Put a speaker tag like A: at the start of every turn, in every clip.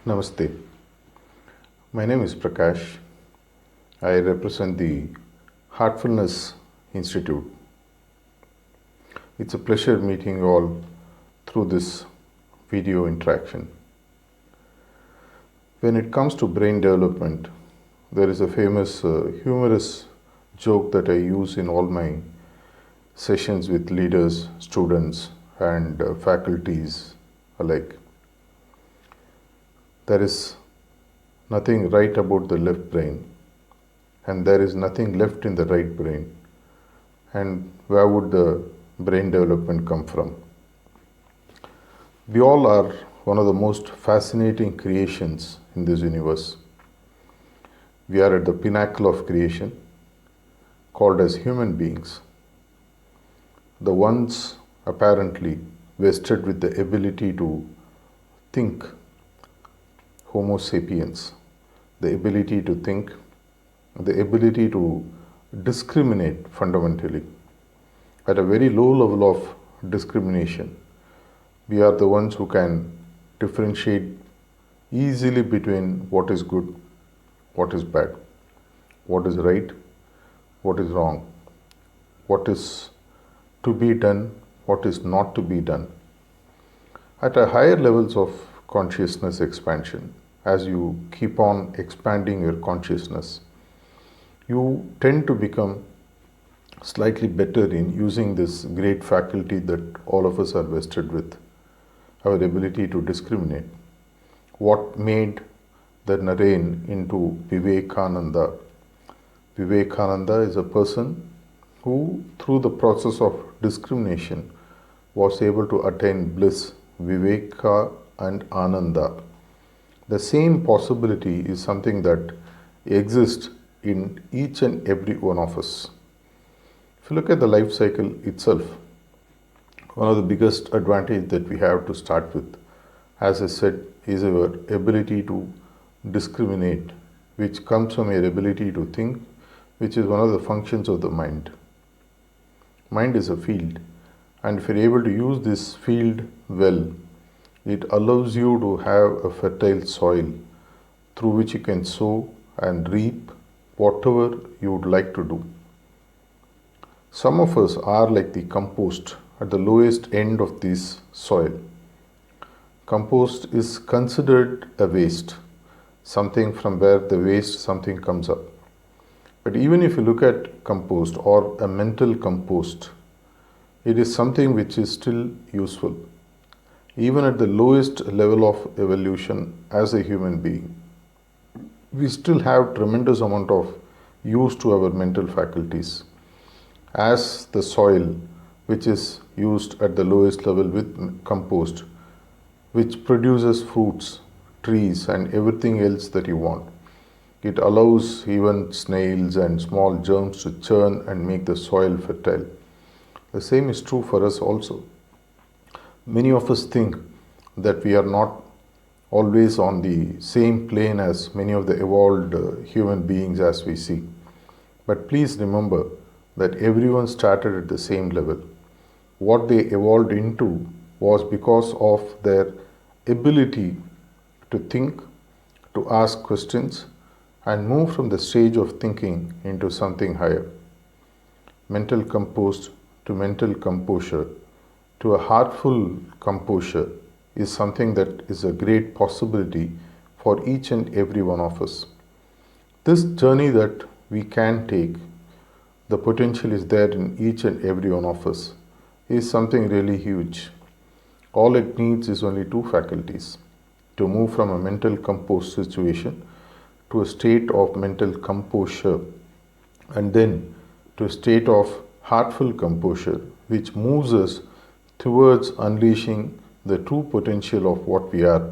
A: Namaste. My name is Prakash. I represent the Heartfulness Institute. It's a pleasure meeting you all through this video interaction. When it comes to brain development, there is a famous humorous joke that I use in all my sessions with leaders, students, and faculties alike. There is nothing right about the left brain, and there is nothing left in the right brain. And where would the brain development come from? We all are one of the most fascinating creations in this universe. We are at the pinnacle of creation, called as human beings. The ones apparently vested with the ability to think, Homo sapiens, the ability to think, the ability to discriminate fundamentally. At a very low level of discrimination, we are the ones who can differentiate easily between what is good, what is bad, what is right, what is wrong, what is to be done, what is not to be done. At a higher levels of consciousness expansion, as you keep on expanding your consciousness, you tend to become slightly better in using this great faculty that all of us are vested with, our ability to discriminate. What made the Naren into Vivekananda? Vivekananda is a person who, through the process of discrimination, was able to attain bliss, Viveka and Ananda. The same possibility is something that exists in each and every one of us. If you look at the life cycle itself, one of the biggest advantage that we have to start with, as I said, is our ability to discriminate, which comes from your ability to think, which is one of the functions of the mind. Mind is a field, and if you're able to use this field well, it allows you to have a fertile soil through which you can sow and reap whatever you would like to do. Some of us are like the compost at the lowest end of this soil. Compost is considered a waste, something from where the waste something comes up. But even if you look at compost or a mental compost, it is something which is still useful. Even at the lowest level of evolution as a human being, we still have tremendous amount of use to our mental faculties. As the soil, which is used at the lowest level with compost, which produces fruits, trees, and everything else that you want. It allows even snails and small germs to churn and make the soil fertile. The same is true for us also. Many of us think that we are not always on the same plane as many of the evolved human beings as we see. But please remember that everyone started at the same level. What they evolved into was because of their ability to think, to ask questions, and move from the stage of thinking into something higher. Mental compost to mental composure to a heartful composure is something that is a great possibility for each and every one of us. This journey that we can take, the potential is there in each and every one of us, is something really huge. All it needs is only two faculties to move from a mental compost situation to a state of mental composure, and then to a state of heartful composure, which moves us towards unleashing the true potential of what we are.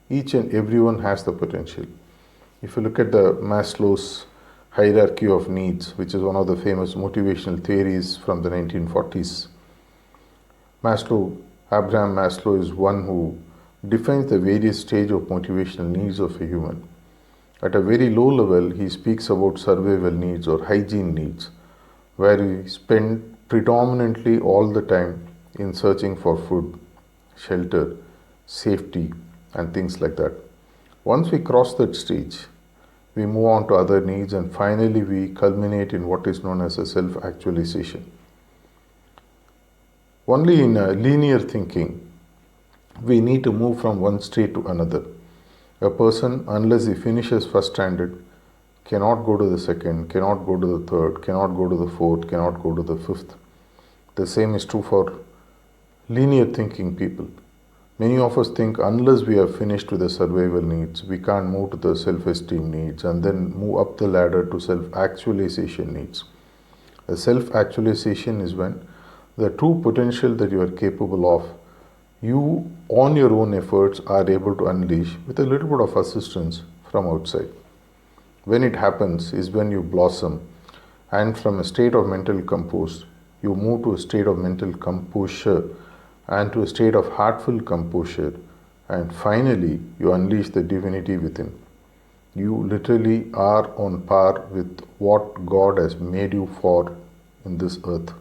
A: Each and everyone has the potential. If you look at the Maslow's hierarchy of needs, which is one of the famous motivational theories from the 1940s, Abraham Maslow is one who defines the various stages of motivational needs of a human. At a very low level, he speaks about survival needs or hygiene needs, where we spend predominantly all the time in searching for food, shelter, safety, and things like that. Once we cross that stage, we move on to other needs, and finally we culminate in what is known as a self-actualization. Only in linear thinking, we need to move from one state to another. A person, unless he finishes first standard, cannot go to the second, cannot go to the third, cannot go to the fourth, cannot go to the fifth. The same is true for linear thinking people. Many of us think unless we are finished with the survival needs, we can't move to the self-esteem needs and then move up the ladder to self-actualization needs. A self-actualization is when the true potential that you are capable of, you on your own efforts are able to unleash with a little bit of assistance from outside. When it happens is when you blossom, and from a state of mental compose, you move to a state of mental composure and to a state of heartful composure, and finally you unleash the divinity within. You literally are on par with what God has made you for in this earth.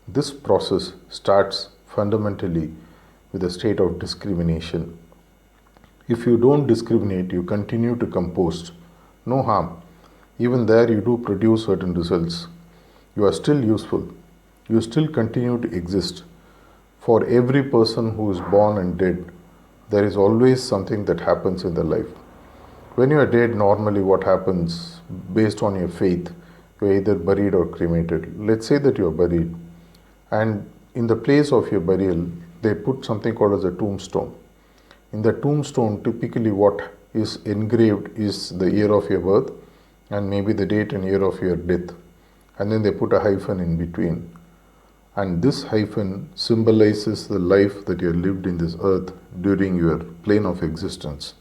A: This process starts fundamentally with a state of discrimination. If you don't discriminate, you continue to compose. No harm. Even there you do produce certain results. You are still useful. You still continue to exist. For every person who is born and dead, there is always something that happens in their life. When you are dead, normally what happens based on your faith, you are either buried or cremated. Let's say that you are buried, and in the place of your burial, they put something called as a tombstone. In the tombstone, typically what is engraved is the year of your birth and maybe the date and year of your death. And then they put a hyphen in between. And this hyphen symbolizes the life that you have lived in this earth during your plane of existence.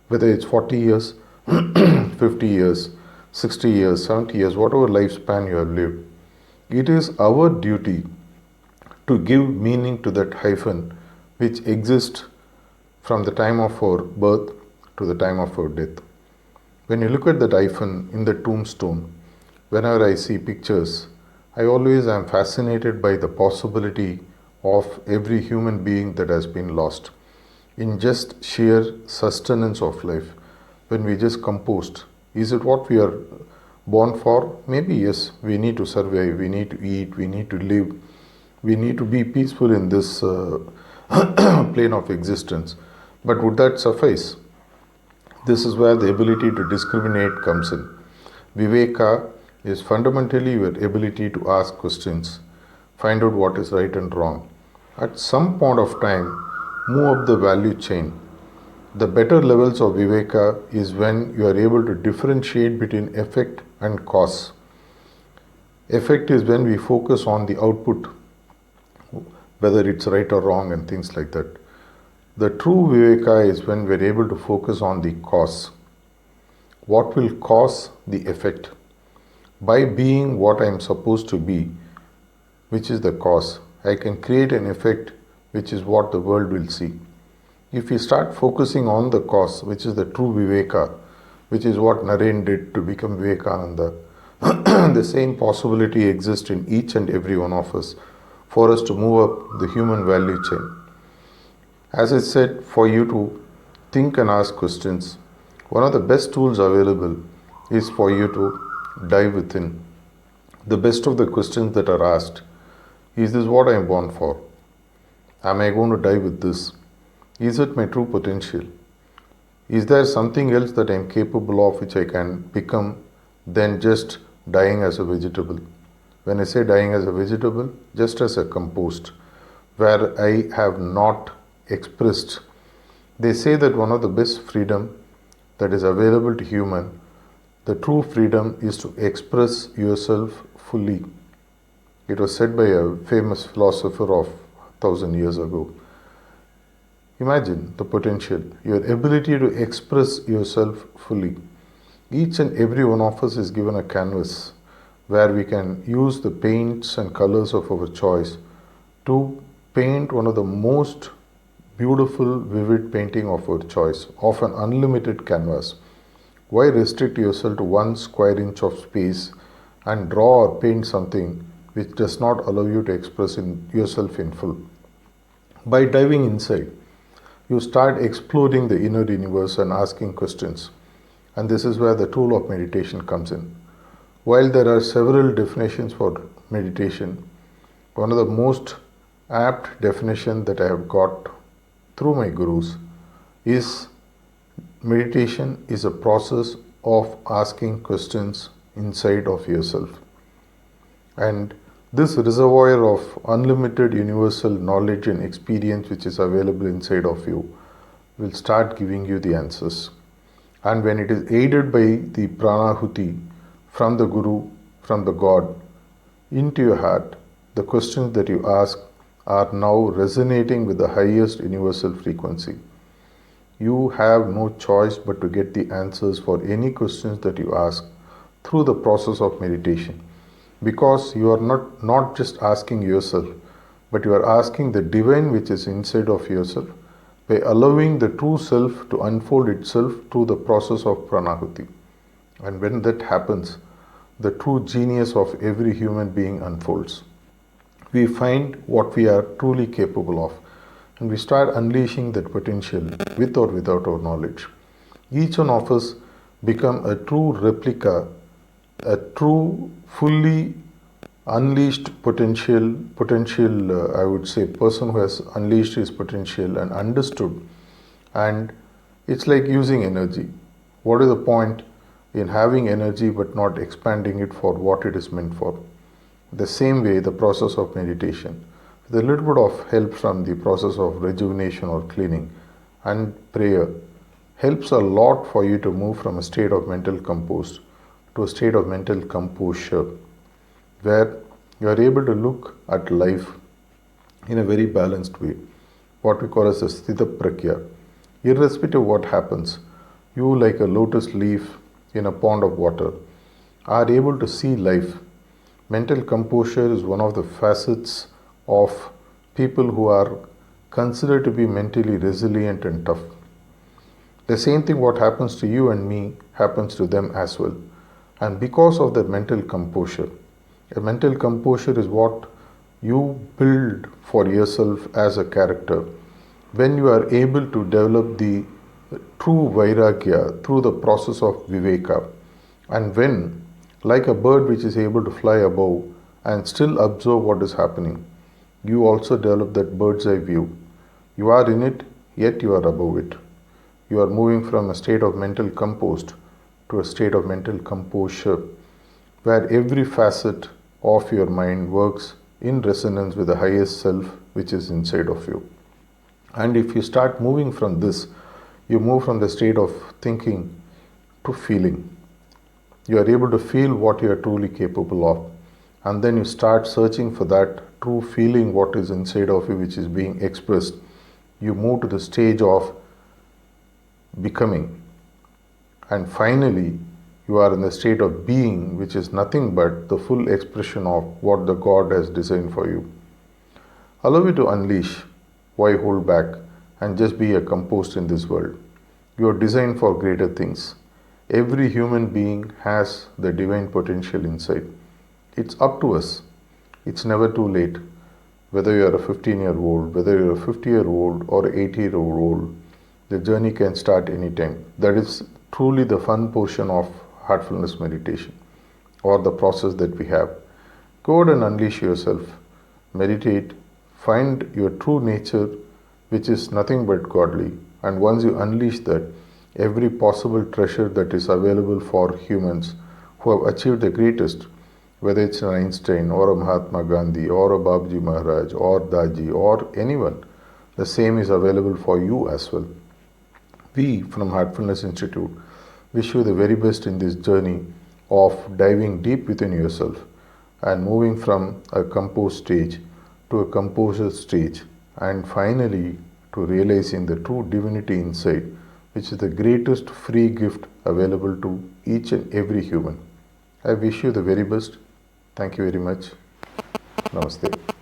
A: Whether it's 40 years, 50 years, 60 years, 70 years, whatever lifespan you have lived, it is our duty to give meaning to that hyphen which exists from the time of our birth to the time of our death. When you look at that hyphen in the tombstone, whenever I see pictures, I always am fascinated by the possibility of every human being that has been lost in just sheer sustenance of life. When we just composed, is it what we are born for? Maybe yes, we need to survive, we need to eat, we need to live, we need to be peaceful in this plane of existence. But would that suffice? This is where the ability to discriminate comes in. Viveka is fundamentally your ability to ask questions, find out what is right and wrong. At some point of time, move up the value chain. The better levels of Viveka is when you are able to differentiate between effect and cause. Effect is when we focus on the output, whether it's right or wrong and things like that. The true Viveka is when we're able to focus on the cause. What will cause the effect? By being what I am supposed to be, which is the cause, I can create an effect which is what the world will see. If we start focusing on the cause, which is the true Viveka, which is what Naren did to become Vivekananda, the same possibility exists in each and every one of us for us to move up the human value chain. As I said, for you to think and ask questions, one of the best tools available is for you to dive within. The best of the questions that are asked, is this what I am born for? Am I going to die with this? Is it my true potential? Is there something else that I am capable of which I can become than just dying as a vegetable? When I say dying as a vegetable, just as a compost, where I have not expressed. They say that one of the best freedom that is available to human, the true freedom is to express yourself fully. It was said by a famous philosopher of 1,000 years ago. Imagine the potential, your ability to express yourself fully. Each and every one of us is given a canvas where we can use the paints and colors of our choice to paint one of the most beautiful, vivid painting of our choice, of an unlimited canvas. Why restrict yourself to 1 square inch of space and draw or paint something which does not allow you to express yourself in full? By diving inside, you start exploring the inner universe and asking questions. And this is where the tool of meditation comes in. While there are several definitions for meditation, one of the most apt definitions that I have got through my gurus is meditation is a process of asking questions inside of yourself. And this reservoir of unlimited universal knowledge and experience which is available inside of you will start giving you the answers. And when it is aided by the pranahuti from the Guru, from the God, into your heart, the questions that you ask are now resonating with the highest universal frequency. You have no choice but to get the answers for any questions that you ask through the process of meditation. Because you are not just asking yourself, but you are asking the divine which is inside of yourself by allowing the true self to unfold itself through the process of pranahuti. And when that happens, the true genius of every human being unfolds. We find what we are truly capable of, and we start unleashing that potential with or without our knowledge. Each one of us become a true replica, a true fully unleashed potential, I would say, person who has unleashed his potential and understood. And it's like using energy. What is the point in having energy but not expanding it for what it is meant for? The same way, the process of meditation, with a little bit of help from the process of rejuvenation or cleaning and prayer, helps a lot for you to move from a state of mental compose to a state of mental composure, where you are able to look at life in a very balanced way, what we call as a sthita pragya. Irrespective of what happens, you, like a lotus leaf in a pond of water, are able to see life. Mental composure is one of the facets of people who are considered to be mentally resilient and tough. The same thing what happens to you and me happens to them as well. And because of the mental composure, a mental composure is what you build for yourself as a character. When you are able to develop the true vairagya through the process of viveka, and when, like a bird which is able to fly above and still observe what is happening, you also develop that bird's eye view. You are in it, yet you are above it. You are moving from a state of mental composed to a state of mental composure, where every facet of your mind works in resonance with the highest self which is inside of you. And if you start moving from this, you move from the state of thinking to feeling. You are able to feel what you are truly capable of, and then you start searching for that true feeling what is inside of you which is being expressed. You move to the stage of becoming, and finally you are in the state of being, which is nothing but the full expression of what the God has designed for you. Allow it to unleash. Why hold back and just be a compost in this world? You are designed for greater things. Every human being has the divine potential inside. It's up to us. It's never too late. Whether you are a 15-year-old, whether you are a 50-year-old or 80-year-old, the journey can start anytime. That is truly the fun portion of heartfulness meditation, or the process that we have. Go out and unleash yourself. Meditate. Find your true nature, which is nothing but godly. And once you unleash that, every possible treasure that is available for humans who have achieved the greatest, whether it's an Einstein or a Mahatma Gandhi or a Babaji Maharaj or Daji or anyone, the same is available for you as well. We from Heartfulness Institute wish you the very best in this journey of diving deep within yourself and moving from a composed stage to a composure stage, and finally to realizing the true divinity inside, which is the greatest free gift available to each and every human. I wish you the very best. Thank you very much. Namaste.